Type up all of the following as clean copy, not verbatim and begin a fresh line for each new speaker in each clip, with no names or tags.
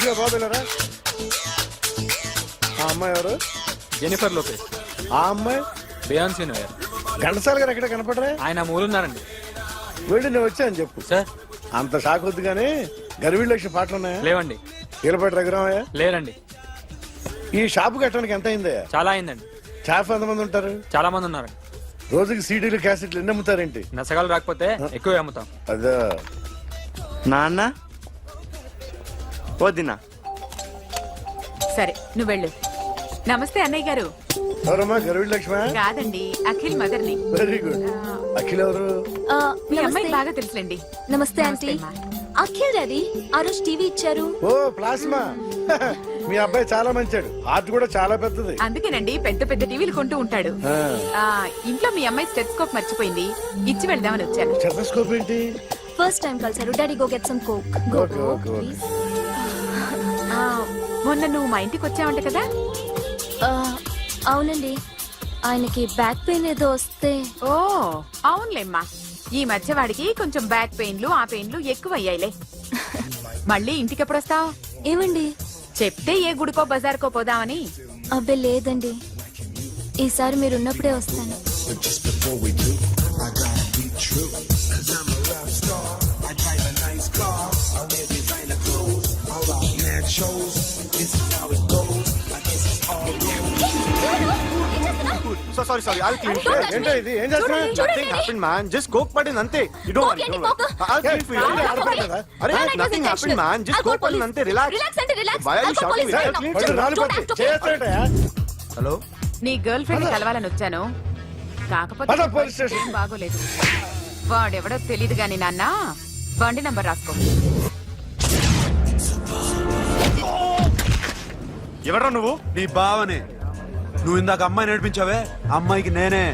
కొద్దిగా బాబులరా. ఆ అమ్మాయి ఎవరు?
Jennifer Lopez.
ఆ అమ్మాయి
బియాన్సీ నోయర్.
ఘంటసాల గారు ఎక్కడ కనపడరా?
ఆయన మూలున్నారండి.
వెళ్ళి నేను వచ్చాను చెప్పు.
సార్
అంత షాక్ వద్దు కానీ గర్వీళ్ళు లక్ష పాటలు ఉన్నాయా?
లేవండి.
కీలపాటి రఘురామయ్య
లేరండి.
ఈ షాపు కట్టడానికి ఎంత అయిందా?
చాలా అయిందండి.
షాప్ ఎంతమంది ఉంటారు?
చాలా మంది ఉన్నారండి.
రోజుకి సీడీలు క్యాసెట్లు ఎన్ని అమ్ముతారేంటి?
నసగాలు రాకపోతే ఎక్కువ అమ్ముతాం.
అదే
నాన్న వదినా.
సరే నువ్వు వెళ్ళు. నమస్తే అన్నయ్య గారు.
ఎవరమ్మా? గర్వీళ్ళ లక్ష్మ?
కాదండి, అఖిల్ మదర్ని.
Very good. అఖిల్ ఎవరు?
మీ అమ్మాయి బాగా తెలుసులేండి.
నమస్తే ఆంటీ. అఖిల్ డాడీ ఆ రోజు టీవీ ఇచ్చారు.
ఓ ప్లాస్మా. మీ అబ్బాయి చాలా మంచాడు. ఆర్ట్ కూడా చాలా పెద్దది.
అందుకేనండి పెద్ద పెద్ద టీవీలు కొంటూ ఉంటాడు. ఇంట్లో మీ అమ్మాయి స్టెథోస్కోప్ మర్చిపోయింది, ఇచ్చి వెళ్దామని వచ్చాను.
స్టెథోస్కోప్ ఏంటి?
ఫస్ట్ టైం కలిసారు. Daddy go get some coke.
Okay okay okay.
మొన్న నువ్వు మా ఇంటికి వచ్చావంట కదా?
అవునండి, ఆయనకి బ్యాక్ పెయిన్ ఏదో వస్తే.
ఓ అవునులేమ్మా, ఈ మధ్య వాడికి కొంచెం బ్యాక్ పెయిన్లు ఆ పెయిన్లు ఎక్కువ అయ్యాయిలే. మళ్ళీ ఇంటికి ఎప్పుడు వస్తావు?
ఏమండి
చెప్తే ఏ గుడికో బజార్కో పోదామని.
అబ్బే లేదండి, ఈసారి మీరున్నప్పుడే వస్తాను.
Sorry, I'll clean it.
ఏంటో ఇది? ఏం చేస్తున్నా?
Nothing happened, man. Just coke పడింది అంతే. You don't worry. I'll clean for you. అరే nothing happened, man. Just coke పడింది అంతే. Relax. Why are you shouting? Hello?
నీ గర్ల్ ఫ్రెండ్ కలవాలని వచ్చాను, కాకపోతే
పద పోలీస్ స్టేషన్.
ఏం బాగోలేదు. వాడెవడో తెలీదు గాని నాన్న, బండి నంబర్ రాసుకో.
ఎవరా నువ్వు? నీ బావనే. నువ్వు ఇందాక అమ్మాయి నడిపించావే, అమ్మాయికి నేనే.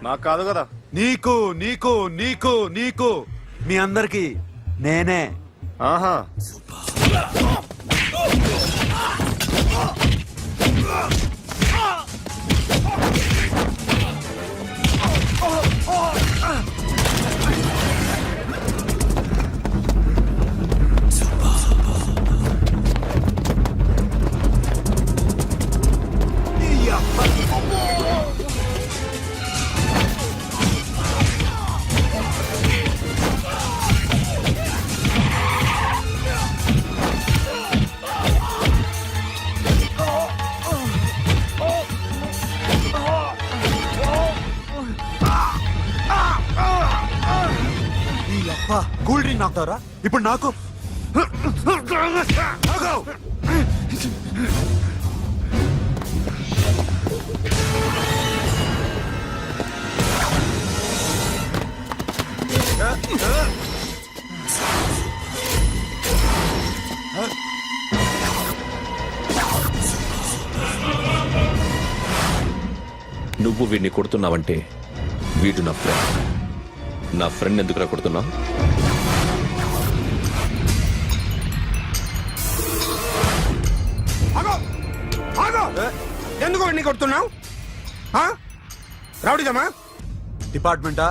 నాకు కాదు కదా. నీకు నీకు నీకు నీకు మీ అందరికి నేనే. ఆహా. కూల్ డ్రింక్ నాకుతారా ఇప్పుడు? నాకు
నువ్వు వీడిని కొడుతున్నావంటే వీడు నా ఫ్రెండ్. నా ఫ్రెండ్ ఎందుకురా కొడుతున్నావు?
ఎందుకు వాడిని కొడుతున్నావు? రౌడీజమా?
డిపార్ట్మెంటా?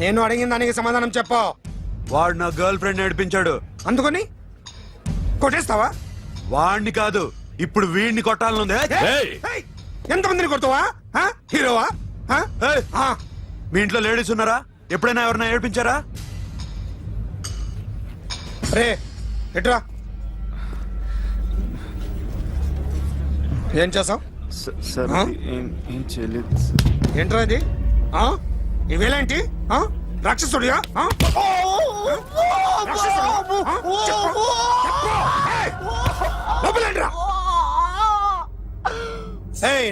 నేను అడిగిన దానికి సమాధానం చెప్పు.
వాడు నా గర్ల్ ఫ్రెండ్ నడిపించాడు.
అందుకని కొట్టేస్తావా?
వాడిని కాదు, ఇప్పుడు వీడిని కొట్టాలనుంది.
ఎంతమందిని కొడతావా? హీరోవా?
మీ ఇంట్లో లేడీస్ ఉన్నారా? ఎప్పుడైనా ఎవరైనా ఏడిపించారా?
రే ఎట్రా, ఏం చేసావు? ఏంట్రా ఇది? ఇవేలాంటి రాక్షసుడియా? లోపలేంట్రా?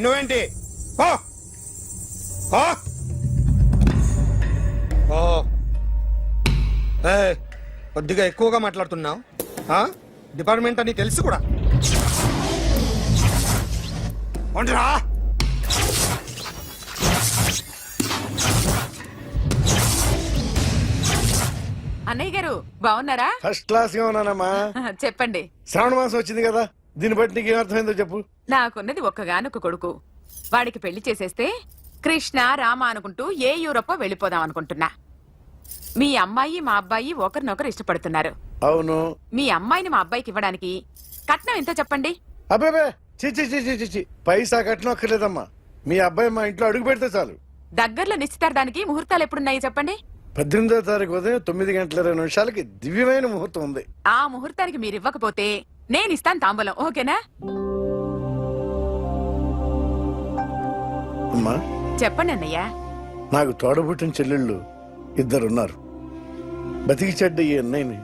నువ్వేంటి? కొద్దిగా ఎక్కువగా మాట్లాడుతున్నావు. డిపార్ట్మెంట్ అని తెలుసు కూడా. ఒంటరా
అన్నయ్య గారు బాగున్నారా?
ఫస్ట్ క్లాస్ గా ఉన్నానమ్మా.
చెప్పండి.
శ్రావణ మాసం వచ్చింది కదా, దీన్ని బట్టి నీకు ఏమర్థమైందో చెప్పు.
నాకున్నది ఒక్కగానొక్క కొడుకు. వాడికి పెళ్లి చేసేస్తే కృష్ణ రామ అనుకుంటూ ఏ యూరోపో వెళ్ళిపోదాం అనుకుంటున్నా. మీ అమ్మాయి మా అబ్బాయి ఒకరినొకరు ఇష్టపడుతున్నారు.
అవును.
మీ అమ్మాయిని మా అబ్బాయికి ఇవ్వడానికి కట్నం ఎంత చెప్పండి?
అబ్బే చిచి చిచి చిచి పైసా కట్నం అక్కర్లేదమ్మా. మీ అబ్బాయి మా ఇంట్లో అడుగు పెడితే చాలు.
దగ్గరలో నిశ్చితార్థానికి ముహూర్తాలు ఎప్పుడున్నాయి చెప్పండి?
18వ తారీఖు ఉదయం 9:20 దివ్యమైన ముహూర్తం ఉంది.
ఆ ముహూర్తానికి మీరు ఇవ్వకపోతే నేను ఇస్తాను తాంబూలం, ఓకేనా?
అమ్మా,
చెప్పండి అన్నయ్య.
నాకు తోడబుట్టిన చెల్లెళ్ళు 2 ఉన్నారు. బతికి చెడ్డ ఈ అన్నయ్యని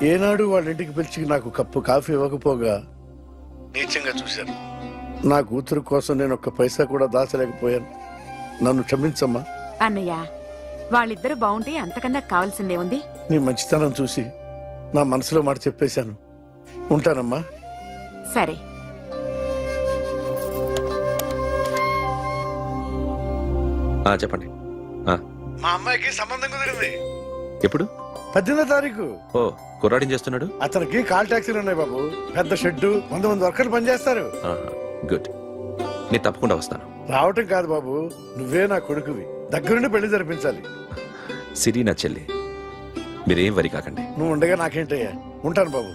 ఏనాడు వాళ్ళ ఇంటికి పిలిచి నాకు కప్పు కాఫీ ఇవ్వకపోగా నీచంగా చూశాను. నా కూతురు కోసం నేను ఒక్క పైసా కూడా దాచలేకపోయాను. నన్ను క్షమించమ్మా.
అన్నయ్య, వాళ్ళిద్దరూ బాగుంటే అంతకన్నా కావాల్సిందే ఉంది.
నీ మంచితనం చూసి నా మనసులో మాట చెప్పేశాను. ఉంటానమ్మా.
సరే.
చెప్పండి.
మా అమ్మాయికి సంబంధం కుదిరింది.
ఎప్పుడు?
18వ తారీఖు.
ఓ, కుర్రాడేం చేస్తున్నాడు?
అతనికి కాల్ టాక్సీలు ఉన్నాయి బాబు. పెద్ద షెడ్డు, 100 మంది వర్కర్లు పనిచేస్తారు.
గుడ్. నేను తప్పకుండా వస్తాను.
రావటం కాదు బాబు, నువ్వే నా కొడుకువి. దగ్గరుండి పెళ్లి జరిపించాలి.
సిరి నా చెల్లి, మీరేం వరి కాకండి.
నువ్వు ఉండగా నాకేంటయ్యా. ఉంటాను బాబు.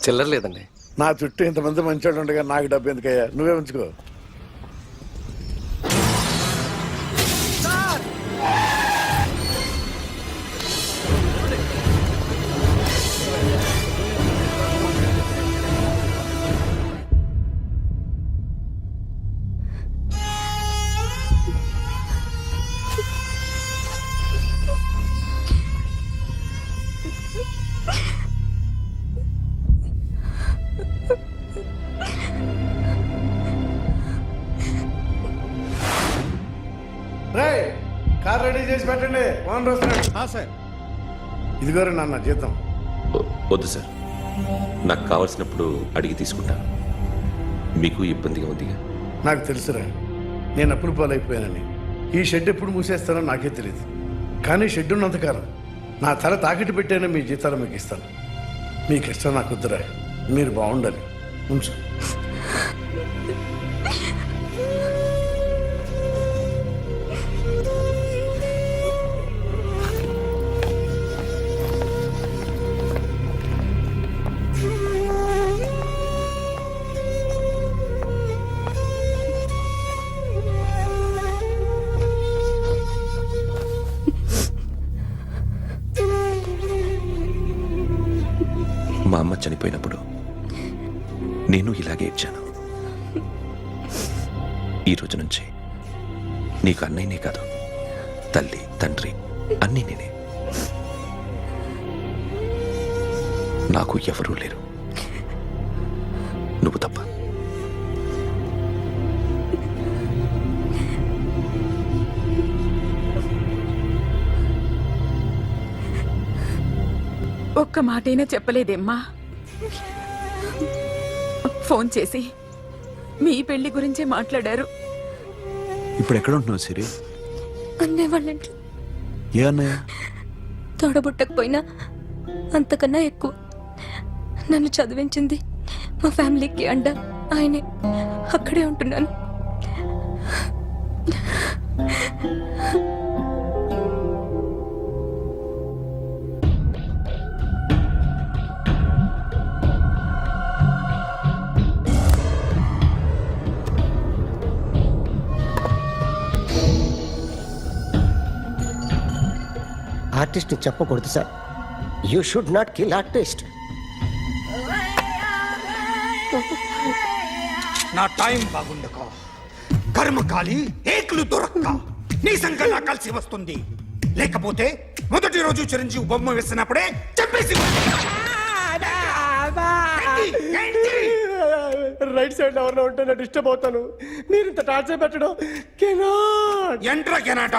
చిల్లర లేదండి.
నా చుట్టూ ఇంతమంది మంచోళ్ళు ఉండగా నాకు డబ్బు ఎందుకయ్యా? నువ్వే ఉంచుకో. కార్ రెడీ చేసి పెట్టండి. ఓనర్ వస్తున్నాడు.
సార్.
ఇదిగోరు నాన్న జీతం.
వద్దు సార్, నాకు కావలసినప్పుడు అడిగి తీసుకుంటాను. మీకు ఇబ్బందిగా ఉందిగా?
నాకు తెలుసురా, నేను అప్పులు పాలైపోయానని. ఈ షెడ్ ఎప్పుడు మూసేస్తానో నాకే తెలియదు. కానీ షెడ్ ఉన్నంతకాలం నా తల తాకట్టు పెట్టైనా మీ జీతాలు మీకు ఇస్తాను. మీ కష్టం నాకు వద్దురా. మీరు బాగుండాలి. ఉంచు.
మా అమ్మ చనిపోయినప్పుడు నేను ఇలాగే ఇచ్చాను. ఈ రోజు నుంచి నీకు అన్నయ్యనే కాదు, తల్లి తండ్రి అన్నీ నేనే. నాకు ఎవరూ లేరు, నువ్వు తప్ప.
ఒక్క మాటైనా చెప్పలేదేమ్మా? ఫోన్ చేసి మీ పెళ్లి గురించే మాట్లాడారు.
ఇప్పుడు ఎక్కడ ఉంటున్నావు సిరి?
అన్నయ్య వాళ్ళంటే
ఏ అన్నయ్య?
తోడబుట్టకపోయినా అంతకన్నా ఎక్కువ నన్ను చదివించింది మా ఫ్యామిలీకి అండ ఆయనే. అక్కడే ఉంటున్నాను.
ఆర్టిస్ట్ చెప్పకూడదు sir. You should not kill artist.
నా టైం బాగుండకో, కర్మకాలి ఏకులు దొరక్క నీ సంకల్లా కలిసి వస్తుంది. లేకపోతే మొదటి రోజు చిరంజీవి బొమ్మ వేసినప్పుడే చెప్పేసి
రైట్ సైడ్ ఎవరిలో ఉంటే నేను డిస్టర్బ్ అవుతాను. మీరు ఇంత టార్చర్ పెట్టడం
ఎంట్రా కెనాట.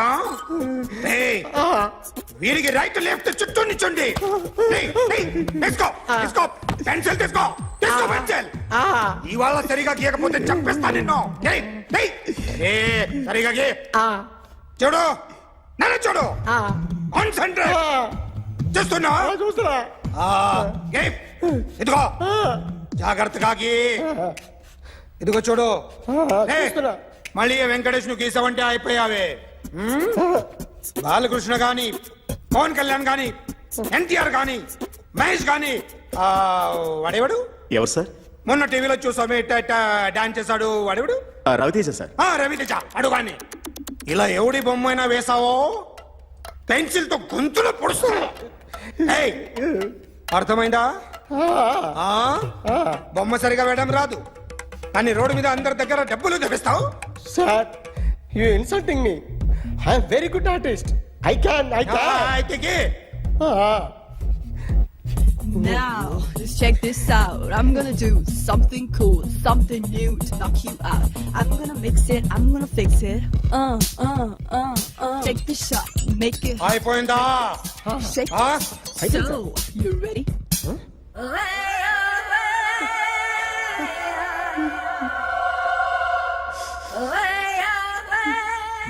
వీరికి రైట్ లెఫ్ట్ చుట్టూ నిచ్చండి. పెన్సిల్ తీసుకో, తీసుకో పెన్సిల్. ఇవాళ సరిగా గీయకపోతే చంపేస్తా నిన్ను. సరిగా గీ. చూడు, నన్ను చూడు. కాన్సంట్రేట్ చేస్తున్నా.
చూస్తున్నా.
ఇదిగో జాగ్రత్తగా గీ. ఇదిగో చూడు. మళ్ళీ వెంకటేష్ ను గీసావంటే అయిపోయావే. బాలకృష్ణ గాని పవన్ కళ్యాణ్ గాని ఎన్టీఆర్ గాని మహేష్ గాని వాడేవాడు
ఎవరు సార్?
మొన్న టీవీలో చూసామే డాన్స్ చేశాడు వాడేవాడు
రవితేజ సార్.
రవితేజ అడుగాని ఇలా ఎవడి బొమ్మ అయినా వేసావో పెన్సిల్ తో గొంతులో పొడుస్తాను. ఏయ్, అర్థమైందా? ఆ? బొమ్మ సరిగా వేయడం రాదు కానీ రోడ్డు మీద అందరి దగ్గర డబ్బులు తెప్పిస్తావు.
Sir you insulting me. I'm very good artist. I can.
అయితే
Now, just check this out. I'm gonna do something cool, something new to knock you out. I'm gonna mix it, I'm gonna fix it. Take the shot, make it hot.
అయిపోయిందా?
Shake it. So, you ready?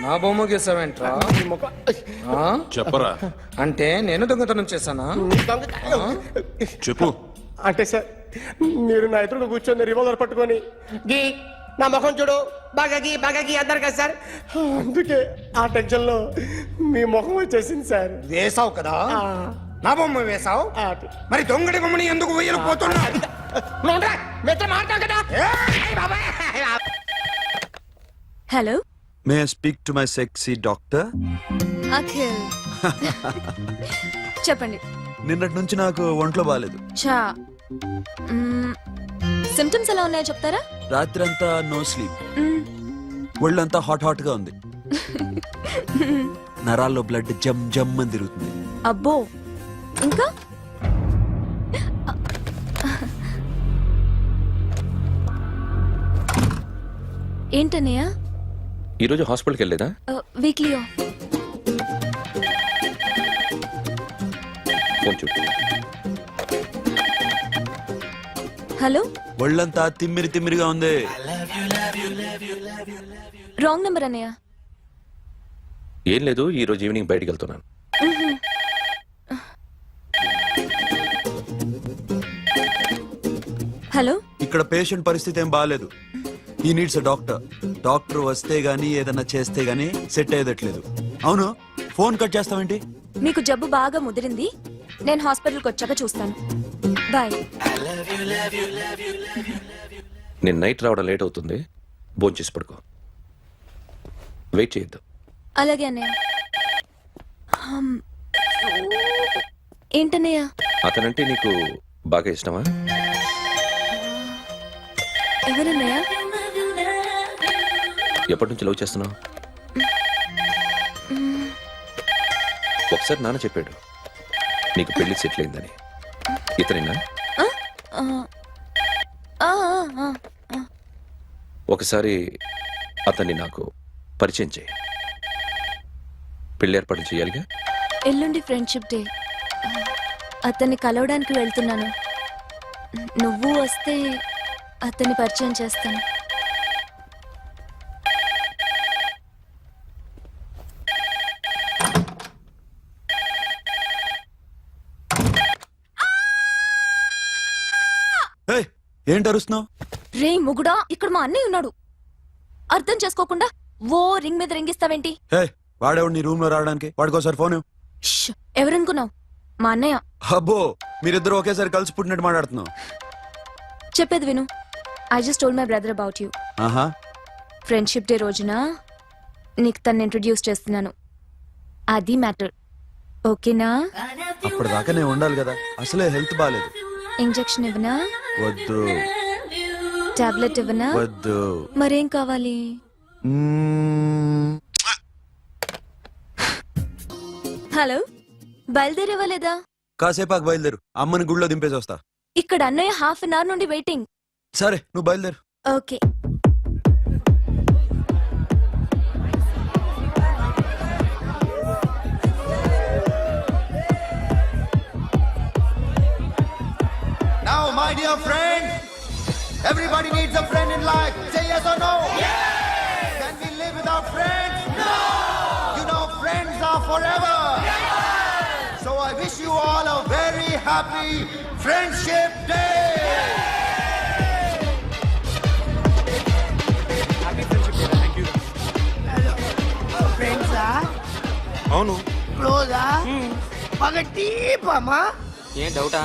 నా బొమ్మ గీసావేంట్రా?
చెప్పరా.
అంటే నేను దొంగతనం చేశానా?
చెప్పు.
అంటే సార్ మీరు నా ఎదురు కూర్చొని రివాల్వర్ పట్టుకొని గీ నా ముఖం చూడు బాగా గీ అన్నారు కదా సార్. అందుకే ఆ టెన్షన్ లో మీ ముఖం వచ్చేసింది సార్.
వేసావు కదా, నా బొమ్మ వేసావు. మరి దొంగడి బొమ్మని ఎందుకు వేయలు పోతున్నా?
Hello
may I speak to my sexy doctor?
Akhil. చెప్పండి.
నిన్నటి నుంచి నాకు ఒంట్లో బాగాలేదు.
చా సిమ్టమ్స్ ఎలా ఉన్నాయో చెప్తారా?
రాత్రంతా నో స్లీప్, ఒళ్ళంతా హాట్ గా ఉంది, నరాల్లో బ్లడ్ జమ్ జమ్ అని తిరుగుతుంది.
అబ్బో, ఇంకా? ఏంటన్నయ్య?
ఈరోజు హాస్పిటల్కి వెళ్ళేదా?
వీక్లీ
ఫోన్ చూడు.
హలో,
ఒళ్ళంతా తిమ్మిరిగా ఉంది.
రాంగ్ నెంబర్ అన్నయ్య.
ఏం లేదు, ఈ రోజు ఈవినింగ్ బయటికి వెళ్తున్నాను.
హలో,
ఇక్కడ పేషెంట్ పరిస్థితి ఏం బాగాలేదు. ఈ నీడ్స్ డాక్టర్. డాక్టర్ వస్తే గానీ ఏదన్నా చేస్తే గానీ సెట్ అయ్యేదట్లేదు. అవును, ఫోన్ కట్ చేస్తావేంటి?
మీకు జబ్బు బాగా ముదిరింది, నేను హాస్పిటల్కి వచ్చాక చూస్తాను. బాయ్.
నేను నైట్ రావడం లేట్ అవుతుంది, భోంచేసి పడుకో. వెయిట్ చేయొద్దు.
అలాగే అన్నయ్య. ఏంటన్నయ్య?
అతనంటే నీకు బాగా ఇష్టమా?
ఎవరన్నయ్య?
ఎప్పటి నుంచి లవ్ చేస్తున్నావు? ఒకసారి నాన్న చెప్పాడు నీకు పెళ్లి సెటిల్ అయిందని. ఇతనేనా? ఒకసారి అతన్ని నాకు పరిచయం చేయి. పెళ్లి ఏర్పాటు చేయాలిగా.
ఎల్లుండి ఫ్రెండ్షిప్ డే, అతన్ని కలవడానికి వెళ్తున్నాను. నువ్వు వస్తే అతన్ని పరిచయం చేస్తాను.
ఏంటి అరుస్తున్నావు?
రే ముగుడా, ఇక్కడ మా అన్నయ్య ఉన్నాడు. అర్థం చేసుకోకుండా ఓ రింగ్ మీద రింగిస్తావేంటి?
వాడేవాడు నీ రూమ్ లో రావడానికి? వాడికోసారి ఫోన్.
ఎవరనుకున్నావు? మా అన్నయ్య.
అబ్బో, మీరిద్దరు ఒకేసారి కలిసి పుట్టినట్టు మాట్లాడుతున్నావు.
చెప్పేది విను. I just told my brother about you.
ఆహా,
ఫ్రెండ్షిప్ డే రోజున నీకు తను ఇంట్రడ్యూస్ చేస్తున్నాను. అది మ్యాటర్. ఓకేనా?
అప్పటిదాకా నేను ఉండాలి కదా, అసలే హెల్త్ బాగాలేదు.
ఇంజెక్షన్ ఇవ్వనా?
వద్దు.
టాబ్లెట్ ఇవ్వనా?
వద్దు.
మరేం కావాలి? హలో, బయలుదేరేవా?
కాసేపాకు బయలుదేరు, అమ్మని గుళ్ళో దింపేసి వస్తా.
ఇక్కడ అన్నయ్య హాఫ్ అన్ అవర్ నుండి వెయిటింగ్.
సరే, నువ్వు బయలుదేరు.
Okay.
Now, my dear friend, everybody needs a friend in life. Say yes or no? Yes! Can we live without friends? No! You know, friends are forever. Yes! So I wish you all a very happy Friendship Day!
Happy Friendship Day. Thank you.
Friends,
అవును.
close,
బాగా deep అమ్మా.
ఏం డౌటా?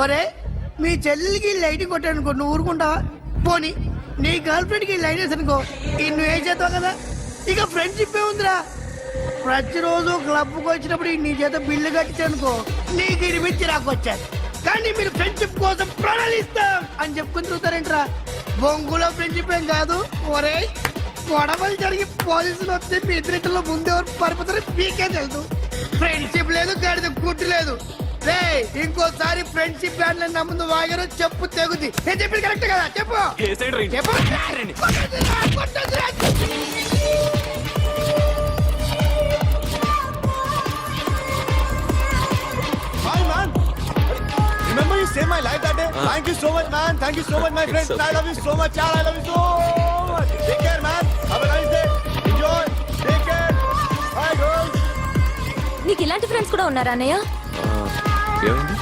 ఒరే మీ చెల్లెలికి light కొట్టానుకో నువ్వు ఊరుకుంటావా? పోనీ నీ గర్ల్ ఫ్రెండ్ కి లైట్ వేసి అనుకో నువ్వు ఏం చేస్తావు కదా. ఇక ఫ్రెండ్షిప్ ఏ ఉందిరా. ప్రతిరోజు క్లబ్కి వచ్చినప్పుడు నీ చేత బిల్లు కట్టించనుకో నీకు ఇరిమిచ్చి రాకొచ్చాను. కానీ మీరు ఫ్రెండ్షిప్ కోసం ప్రాణాలు ఇస్తాం అని చెప్పుకుని చూస్తారేంట్రా? బొంగులో ఫ్రెండ్షిప్ ఏం కాదు. ఒరే గొడవలు జరిగి పోలీసులు వస్తే మీ ఇద్దరిలో ముందెవరు పరిపోతారో మీకే తెలుసు. ఫ్రెండ్షిప్ లేదు గడిద గుడ్డు లేదు. రే ఇంకోసారి ఫ్రెండ్షిప్ బ్యాండ్ నా ముందు వాగారో చెప్పు తెగుద్ది. నేను చెప్పింది కరెక్ట్ కదా? చెప్పు చెప్పు. కొట్టొద్దురా.
Remember you saved my life that day? Thank you so much, man. Thank you so much, my friend. I love you so much, yaar. I love you so much. Take care, man. Have a nice day. Enjoy. Take care. Bye, girls.
నీకు ఇలాంటి friends కూడా ఉన్నారా అన్నయ్య?
ఏమైంది?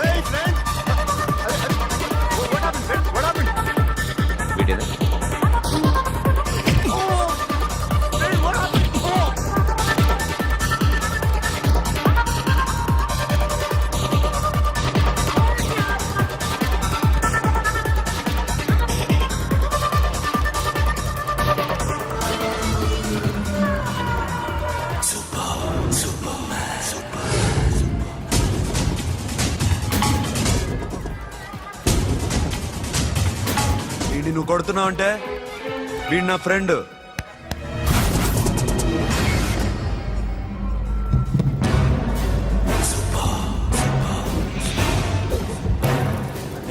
Hey, friend. What happened, friend? What happened?
వీడేనా?
Friend, what happened?
వీడిని నువ్వు కొడుతున్నావు అంటే వీడు నా ఫ్రెండ్.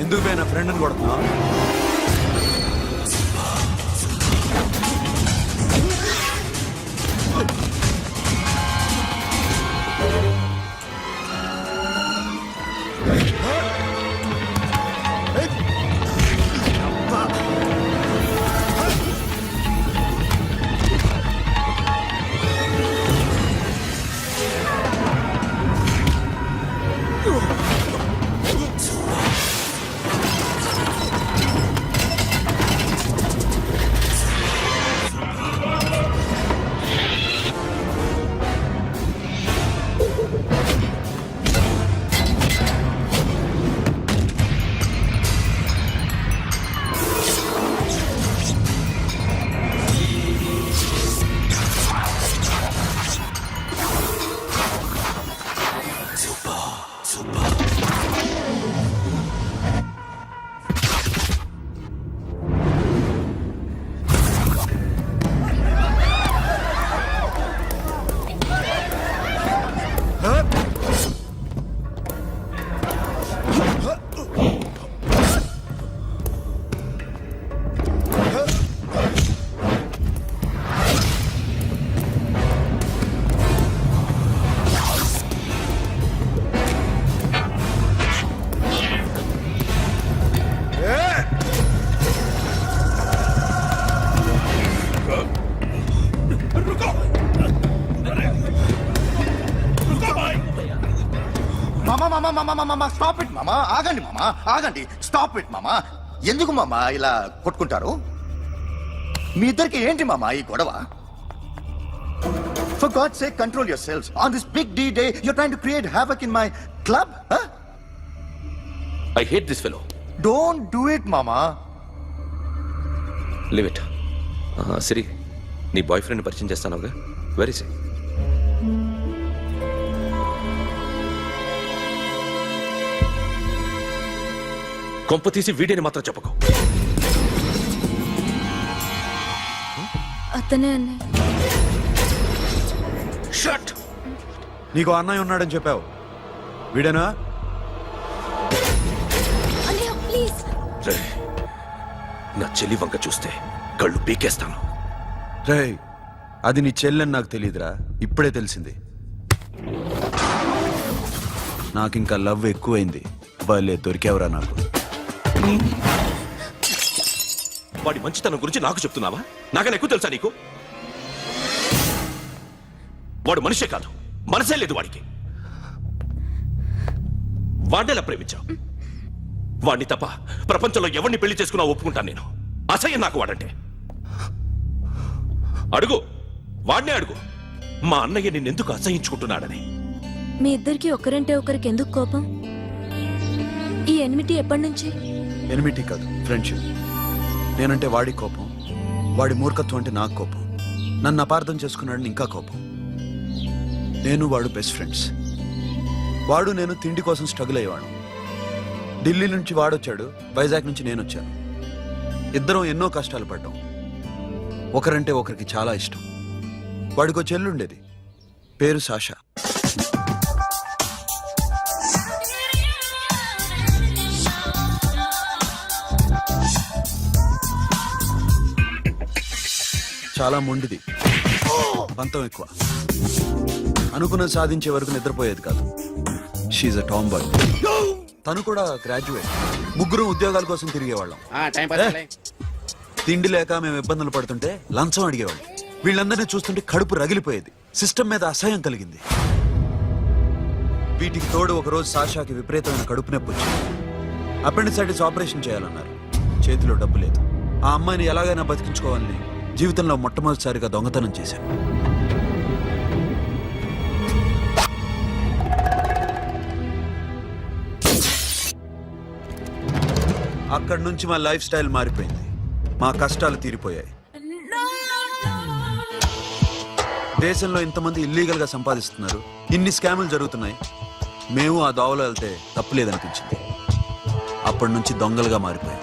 ఎందుకు పోయి నా ఫ్రెండ్ని కొడుతున్నావు?
మామా స్టాప్ ఇట్ మామా. ఆగండి మామా, ఆగండి. స్టాప్ ఇట్ మామా. ఎందుకు మామా ఇలా కొట్టుకుంటారు? మీ ఇద్దరికి ఏంటి మామా ఈ గొడవ? For God's sake, control yourselves. On this big D day, you're trying to create havoc in my club? Huh?
I hate this fellow.
Don't do it, mama.
Leave it. సిరి, నీ బాయ్ ఫ్రెండ్ పరిచయం చేస్తానుగా. Very సే. కొంప తీసి వీడిని మాత్రం చెప్పకు.
అతనే అన్నయ్య.
Shut.
నీకు అన్నయ్య ఉన్నాడని చెప్పావు, వీడేనా?
అన్నయ్య ప్లీజ్.
రే, నా చెల్లి వంక చూస్తే కళ్ళు పీకేస్తాను.
రే, అది నీ చెల్లెని నాకు తెలియదురా, ఇప్పుడే తెలిసింది. నాకింకా లవ్ ఎక్కువైంది. భలే దొరికావురా నాకు.
వాడి మంచితనం గురించి నాకు చెప్తున్నావా? నాకన్నా ఎక్కువ తెలుసా నీకు? వాడు మనిషే కాదు, మనసే లేదు వాడికి. వాడినేలా ప్రేమించావు? వాడిని తప్ప ప్రపంచంలో ఎవరిని పెళ్లి చేసుకున్నా ఒప్పుకుంటాను నేను. అసహ్యం నాకు వాడంటే. అడుగు, వాడినే అడుగు, మా అన్నయ్య నిన్నెందుకు అసహించుకుంటున్నాడని.
మీ ఇద్దరికి ఒకరంటే ఒకరికి ఎందుకు కోపం? ఈ ఎనిమిటి ఎప్పటి నుంచి?
ఎనిమిటీ కాదు, ఫ్రెండ్షిప్. నేనంటే వాడి కోపం, వాడి మూర్ఖత్వం అంటే నాకు కోపం. నన్ను అపార్థం చేసుకున్నాడని ఇంకా కోపం. నేను వాడు బెస్ట్ ఫ్రెండ్స్. వాడు నేను తిండి కోసం స్ట్రగుల్ అయ్యేవాడు. ఢిల్లీ నుంచి వాడొచ్చాడు, వైజాగ్ నుంచి నేను వచ్చాను. ఇద్దరం ఎన్నో కష్టాలు పడ్డాం. ఒకరంటే ఒకరికి చాలా ఇష్టం. వాడికో చెల్లుండేది, పేరు సాషా. చాలా మొండిది, పంతం ఎక్కువ. అనుకున్నది సాధించే వరకు నిద్రపోయేది కాదు. She's a tomboy. తను కూడా గ్రాడ్యుయేట్. ముగ్గురు ఉద్యోగాల కోసం తిరిగేవాళ్ళం. తిండి లేక మేము ఇబ్బందులు పడుతుంటే లంచం అడిగేవాళ్ళం. వీళ్ళందరినీ చూస్తుంటే కడుపు రగిలిపోయేది. సిస్టమ్ మీద అసహ్యం కలిగింది. వీటికి తోడు ఒకరోజు సాషాకి విపరీతమైన కడుపు నొప్పి వచ్చింది. అపెండిసైటిస్ ఆపరేషన్ చేయాలన్నారు. చేతిలో డబ్బు లేదు. ఆ అమ్మాయిని ఎలాగైనా బతికించుకోవాలని జీవితంలో మొట్టమొదటిసారిగా దొంగతనం చేశాను. అక్కడి నుంచి మా లైఫ్ స్టైల్ మారిపోయింది. మా కష్టాలు తీరిపోయాయి. దేశంలో ఇంతమంది ఇల్లీగల్ గా సంపాదిస్తున్నారు, ఇన్ని స్కాములు జరుగుతున్నాయి. మేము ఆ దోవలో వెళ్తే తప్పులేదనిపించింది. అప్పటి నుంచి దొంగలుగా మారిపోయాం.